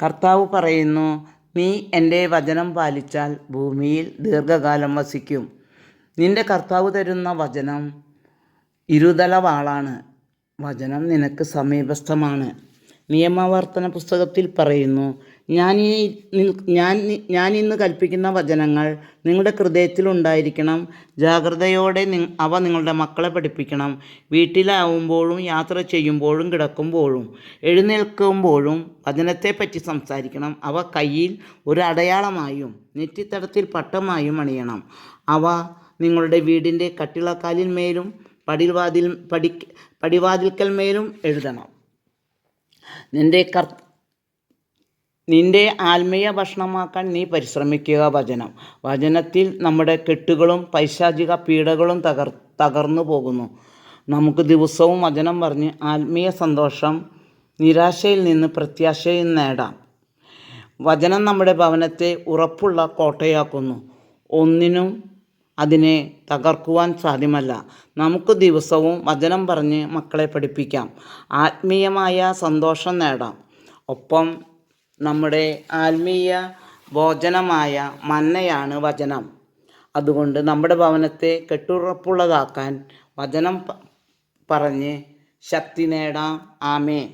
കർത്താവ് പറയുന്നു, നീ എൻ്റെ വചനം പാലിച്ചാൽ ഭൂമിയിൽ ദീർഘകാലം വസിക്കും. നിന്റെ കർത്താവ് തരുന്ന വചനം ഇരുതല വാളാണ്. വചനം നിനക്ക് സമീപസ്ഥമാണ്. നിയമാവർത്തന പുസ്തകത്തിൽ പറയുന്നു, ഞാൻ ഇന്ന് കൽപ്പിക്കുന്ന വചനങ്ങൾ നിങ്ങളുടെ ഹൃദയത്തിലുണ്ടായിരിക്കണം. ജാഗ്രതയോടെ അവ നിങ്ങളുടെ മക്കളെ പഠിപ്പിക്കണം. വീട്ടിലാവുമ്പോഴും യാത്ര ചെയ്യുമ്പോഴും കിടക്കുമ്പോഴും എഴുന്നേൽക്കുമ്പോഴും വചനത്തെപ്പറ്റി സംസാരിക്കണം. അവ കയ്യിൽ ഒരു അടയാളമായും നെറ്റിത്തടത്തിൽ പട്ടമായും അണിയണം. അവ നിങ്ങളുടെ വീടിൻ്റെ കട്ടിളക്കാലിന്മേലും പടിവാതിൽക്കൽമേലും എഴുതണം. നിന്റെ ആത്മീയ ഭക്ഷണമാക്കാൻ നീ പരിശ്രമിക്കുക. വചനത്തിൽ നമ്മുടെ കെട്ടുകളും പൈശാചിക പീഡകളും തകർന്നു പോകുന്നു. നമുക്ക് ദിവസവും വചനം പറഞ്ഞ് ആത്മീയ സന്തോഷം, നിരാശയിൽ നിന്ന് പ്രത്യാശയും നേടാം. വചനം നമ്മുടെ ഭവനത്തെ ഉറപ്പുള്ള കോട്ടയാക്കുന്നു. ഒന്നിനും അതിനെ തകർക്കുവാൻ സാധ്യമല്ല. നമുക്ക് ദിവസവും വചനം പറഞ്ഞ് മക്കളെ പഠിപ്പിക്കാം. ആത്മീയമായ സന്തോഷം നേടാം. ഒപ്പം നമ്മുടെ ആത്മീയ ഭോജനമായ മന്നയാണ് വചനം. അതുകൊണ്ട് നമ്മുടെ ഭവനത്തെ കെട്ടുറപ്പുള്ളതാക്കാൻ വചനം പറഞ്ഞ് ശക്തി നേടാം. ആമേൻ.